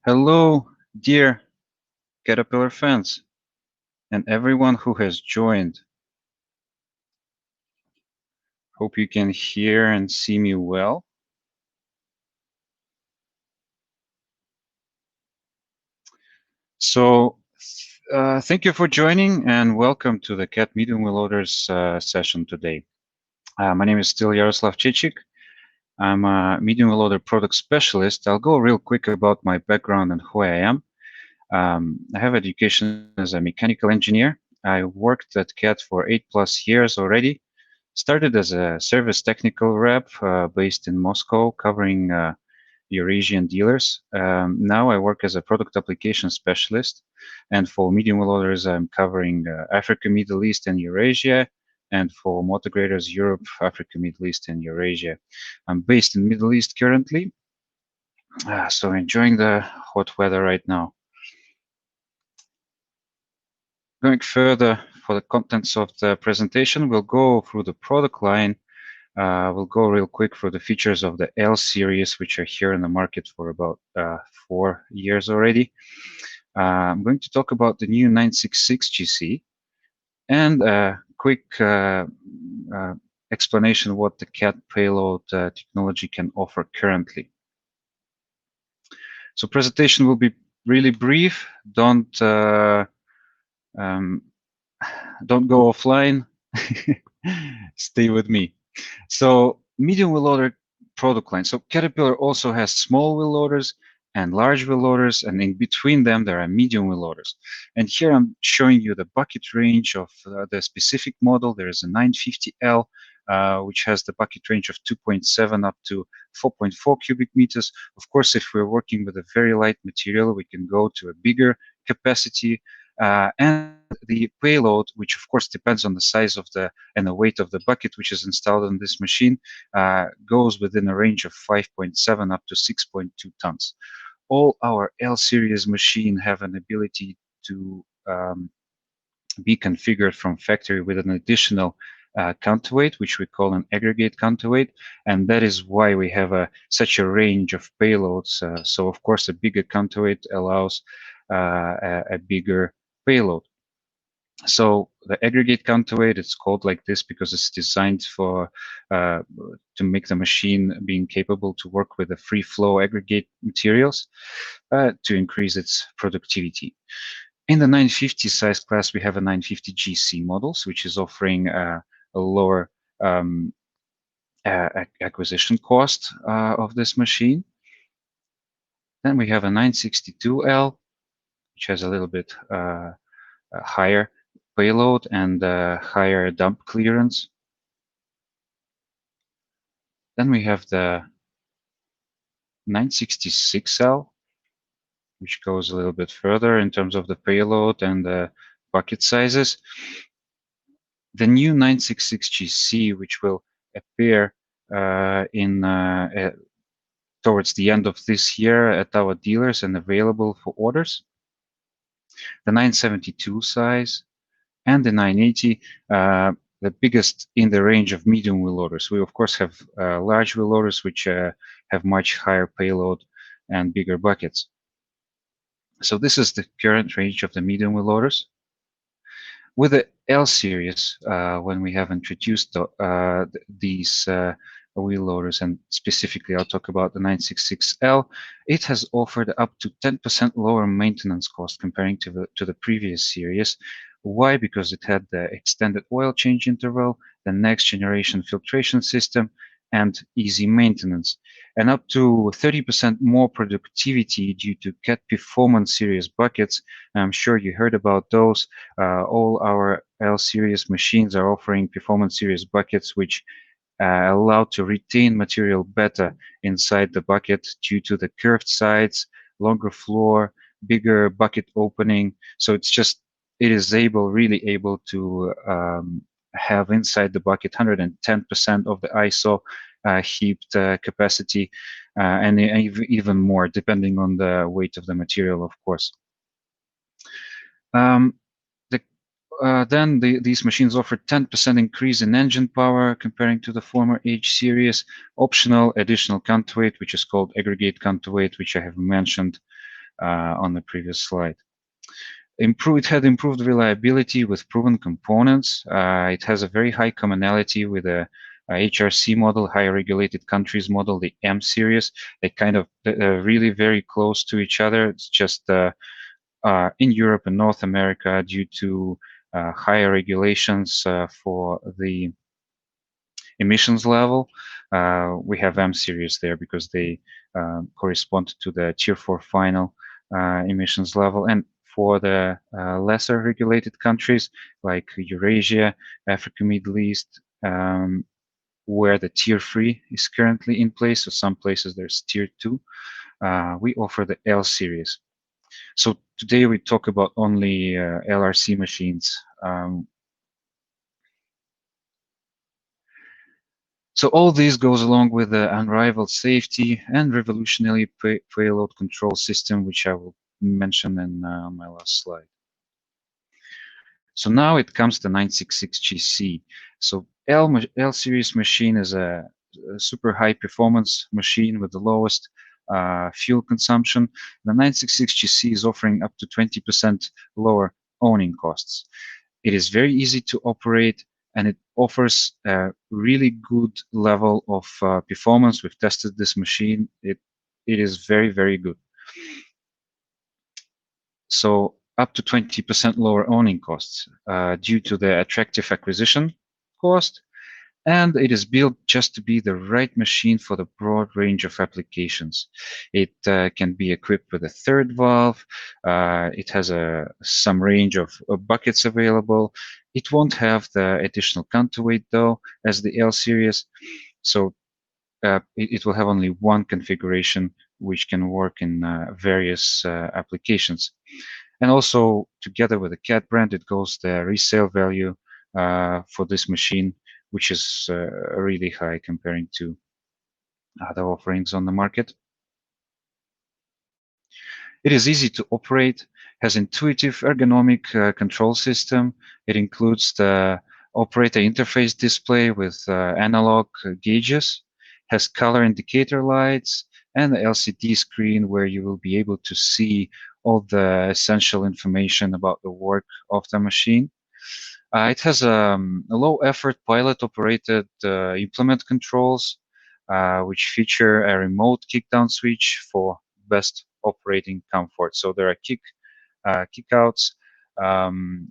Hello, dear Caterpillar fans, and everyone who has joined. Hope you can hear and see me well. So, thank you for joining and welcome to the CAD Medium Wheel Loaders session today. My name is still Yaroslav Chechik. I'm a medium wheel loader product specialist. I'll go real quick about my background and who I am. I have education as a mechanical engineer. I worked at CAD for 8+ years already. Started as a service technical rep based in Moscow, covering Eurasian dealers. Now I work as a product application specialist, and for medium wheel loaders, I'm covering Africa, Middle East, and Eurasia. And for motor graders, Europe, Africa, Middle East, and Eurasia. I'm based in Middle East currently, so enjoying the hot weather right now. Going further for the contents of the presentation, we'll go through the product line. We'll go real quick through the features of the L series, which are here in the market for about 4 years already. I'm going to talk about the new 966 GC and a quick explanation of what the CAD Payload technology can offer currently. So presentation will be really brief. Don't go offline. Stay with me. So medium wheel loader product line. So Caterpillar also has small wheel loaders and large wheel loaders, and in between them there are medium wheel loaders. And here I'm showing you the bucket range of the specific model. There is a 950L, which has the bucket range of 2.7 up to 4.4 cubic meters. Of course, if we're working with a very light material, we can go to a bigger capacity. And the payload, which of course depends on the size of and the weight of the bucket which is installed on this machine, goes within a range of 5.7 up to 6.2 tons. All our L series machine have an ability to be configured from factory with an additional counterweight, which we call an aggregate counterweight, and that is why we have such a range of payloads. So of course, a bigger counterweight allows a bigger payload. So the aggregate counterweight, it's called like this because it's designed for to make the machine being capable to work with the free flow aggregate materials to increase its productivity. In the 950 size class, we have a 950 GC models, which is offering a lower acquisition cost of this machine. Then we have a 962L, which has a little bit higher payload and higher dump clearance. Then we have the 966L, which goes a little bit further in terms of the payload and the bucket sizes. The new 966 GC, which will appear towards the end of this year at our dealers and available for orders. The 972 size and the 980, the biggest in the range of medium wheel loaders. We of course have large wheel loaders which have much higher payload and bigger buckets. So this is the current range of the medium wheel loaders. With the L series, when we have introduced these wheel loaders, and specifically I'll talk about the 966L, it has offered up to 10% lower maintenance cost comparing to the previous series. Why? Because it had the extended oil change interval, the next generation filtration system, and easy maintenance, and up to 30% more productivity due to CAD Performance Series buckets. I'm sure you heard about those. All our L Series machines are offering Performance Series buckets, which allow to retain material better inside the bucket due to the curved sides, longer floor, bigger bucket opening. So it is really able to have inside the bucket 110% of the ISO heaped capacity, and even more depending on the weight of the material, of course. Then these machines offer 10% increase in engine power comparing to the former H series. Optional additional counterweight, which is called aggregate counterweight, which I have mentioned on the previous slide. It had improved reliability with proven components. It has a very high commonality with a HRC model, high regulated countries model, the M series. They kind of really very close to each other. It's just in Europe and North America, due to higher regulations for the emissions level, we have M series there because they correspond to the Tier 4 final emissions level. And for the lesser regulated countries like Eurasia, Africa, Middle East, where the Tier 3 is currently in place, so some places there's Tier 2, we offer the L series. So today we talk about only LRC machines. So all this goes along with the unrivaled safety and revolutionary payload control system, which I will mention in my last slide. So now it comes to 966GC. So L series machine is a super high performance machine with the lowest fuel consumption. The 966GC is offering up to 20% lower owning costs. It is very easy to operate, and it offers a really good level of performance. We've tested this machine. It is very, very good. So up to 20% lower owning costs due to the attractive acquisition cost. And it is built just to be the right machine for the broad range of applications. It can be equipped with a third valve. It has some range of buckets available. It won't have the additional counterweight though, as the L series. So it will have only one configuration, which can work in various applications. And also, together with the CAD brand, it goes the resale value for this machine, which is really high comparing to other offerings on the market. It is easy to operate, has intuitive ergonomic control system. It includes the operator interface display with analog gauges, has color indicator lights, and the LCD screen where you will be able to see all the essential information about the work of the machine. It has a low effort pilot operated implement controls, which feature a remote kickdown switch for best operating comfort. So there are kickouts,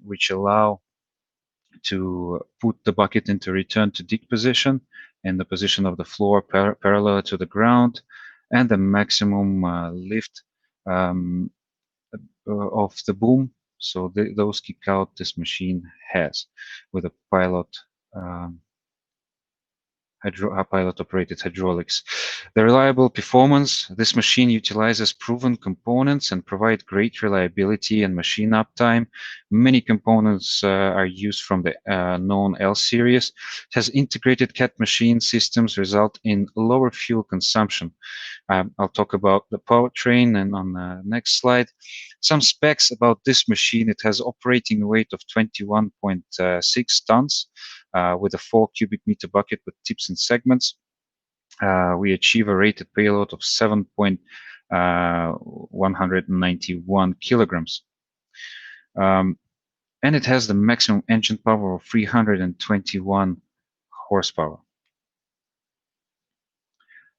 which allow to put the bucket into return to dig position in the position of the floor parallel to the ground, and the maximum lift of the boom. So those kick out this machine has with a pilot pilot-operated hydraulics. The reliable performance. This machine utilizes proven components and provide great reliability and machine uptime. Many components are used from the known L series. It has integrated CAD machine systems result in lower fuel consumption. I'll talk about the powertrain and on the next slide. Some specs about this machine. It has operating weight of 21.6 tons with a 4 cubic meter bucket with tips and segments. We achieve a rated payload of 7.191 kilograms. And it has the maximum engine power of 321 horsepower.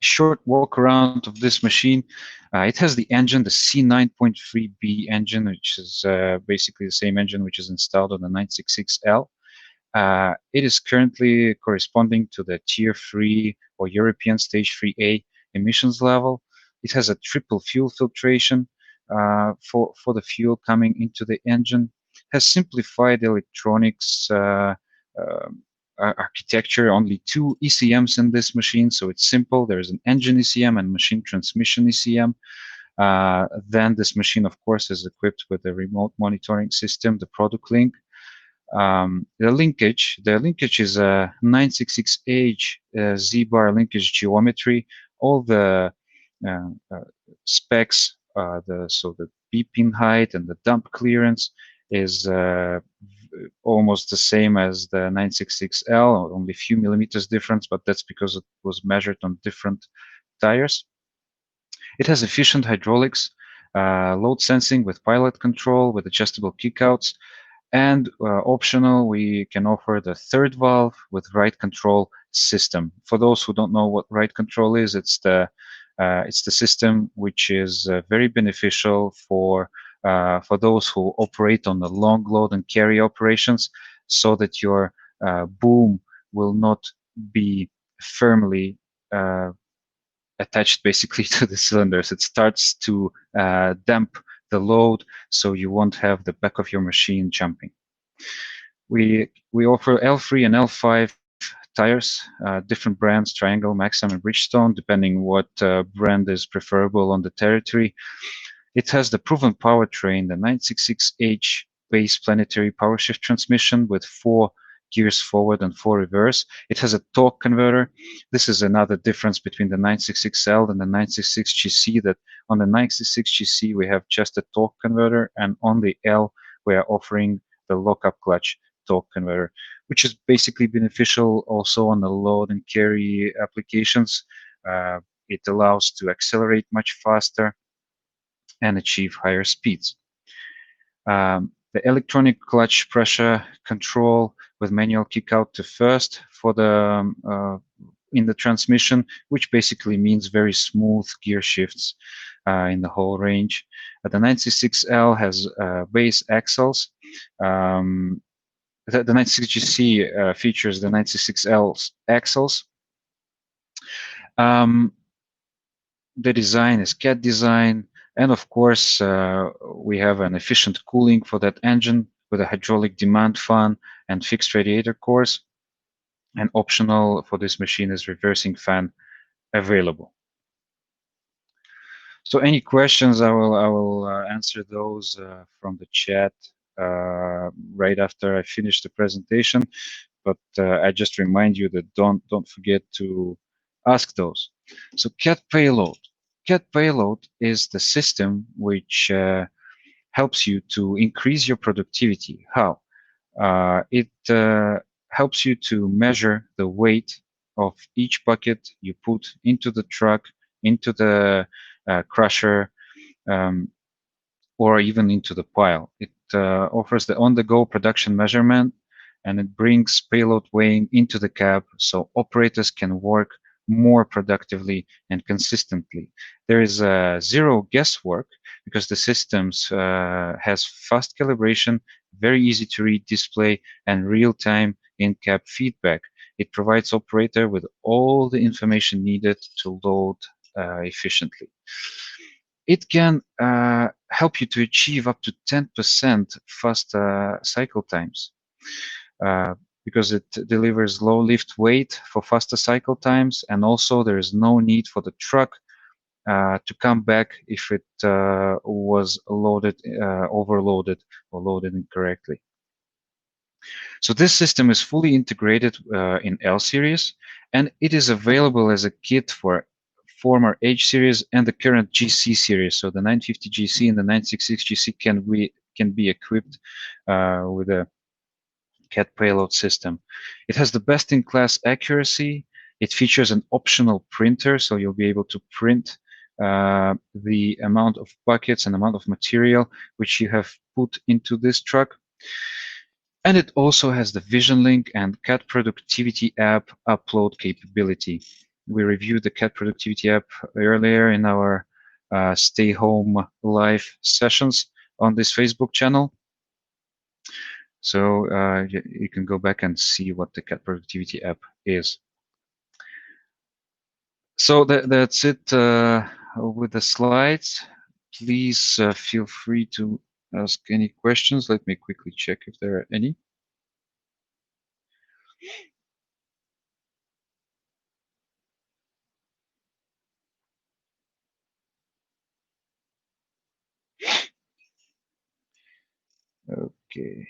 Short walk around of this machine. It has the engine, the C9.3B engine, which is basically the same engine which is installed on the 966L. It is currently corresponding to the Tier 3 or European Stage 3A emissions level. It has a triple fuel filtration for the fuel coming into the engine. Has simplified electronics architecture, only 2 ECMs in this machine, so it's simple. There's an engine ECM and machine transmission ECM. Then this machine, of course, is equipped with a remote monitoring system, the product link. The linkage is a 966H Z-bar linkage geometry. All the specs, so the B-pin height and the dump clearance is almost the same as the 966L, only a few millimeters difference, but that's because it was measured on different tires. It has efficient hydraulics, load sensing with pilot control, with adjustable kickouts, and optional, we can offer the third valve with ride control system. For those who don't know what ride control is, it's the system which is very beneficial for those who operate on the long load and carry operations, so that your boom will not be firmly attached basically to the cylinders. It starts to damp the load, so you won't have the back of your machine jumping. We offer L3 and L5 tires, different brands, Triangle, Maxam, and Bridgestone, depending what brand is preferable on the territory. It has the proven powertrain, the 966H base planetary power shift transmission with 4 gears forward and 4 reverse. It has a torque converter. This is another difference between the 966L and the 966GC, that on the 966GC we have just a torque converter, and on the L we are offering the lockup clutch torque converter, which is basically beneficial also on the load and carry applications. It allows to accelerate much faster and achieve higher speeds. The electronic clutch pressure control with manual kick out to first for the in the transmission, which basically means very smooth gear shifts in the whole range. The 966L has base axles. The 96GC features the 96L's axles. The design is CAD design, and of course we have an efficient cooling for that engine with a hydraulic demand fan and fixed radiator cores. And optional for this machine is reversing fan available. So any questions, I will answer those from the chat right after I finish the presentation. But I just remind you that don't forget to ask those. So CAD Payload. CAD Payload is the system which helps you to increase your productivity. How? It helps you to measure the weight of each bucket you put into the truck, into the crusher, or even into the pile. It offers the on-the-go production measurement, and it brings payload weighing into the cab so operators can work more productively and consistently. There is zero guesswork because the systems has fast calibration, very easy to read display, and real-time in-cab feedback. It provides operator with all the information needed to load efficiently. It can help you to achieve up to 10% faster cycle times because it delivers low lift weight for faster cycle times, and also there is no need for the truck to come back if it was loaded, overloaded, or loaded incorrectly. So this system is fully integrated in L series, and it is available as a kit for former H series and the current GC series. So the 950 GC and the 966 GC can be equipped with a CAD Payload system. It has the best-in-class accuracy. It features an optional printer, so you'll be able to print the amount of buckets and amount of material which you have put into this truck. And it also has the Vision Link and CAD Productivity app upload capability. We reviewed the CAD Productivity app earlier in our Stay Home live sessions on this Facebook channel. So you can go back and see what the CAD Productivity app is. So that's it with the slides. Please feel free to ask any questions. Let me quickly check if there are any. Okay.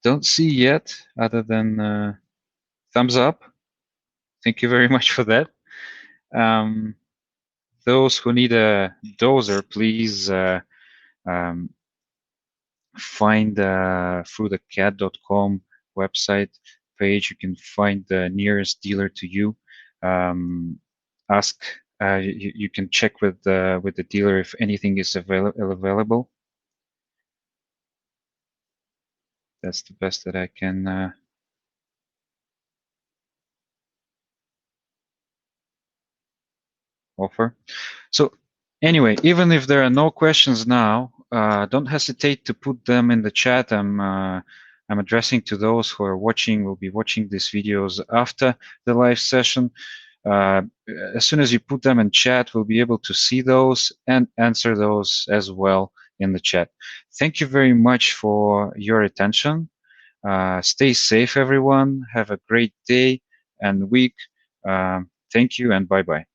Don't see yet, other than thumbs up. Thank you very much for that. Those who need a dozer, please um, find through the CAD.com website page. You can find the nearest dealer to you. Ask. You can check with the dealer if anything is available. That's the best that I can offer. So anyway, even if there are no questions now, don't hesitate to put them in the chat. I'm addressing to those who are watching, will be watching these videos after the live session. Uh, as soon as you put them in chat, we'll be able to see those and answer those as well in the chat. Thank you very much for your attention. Stay safe, everyone. Have a great day and week. Thank you and bye-bye.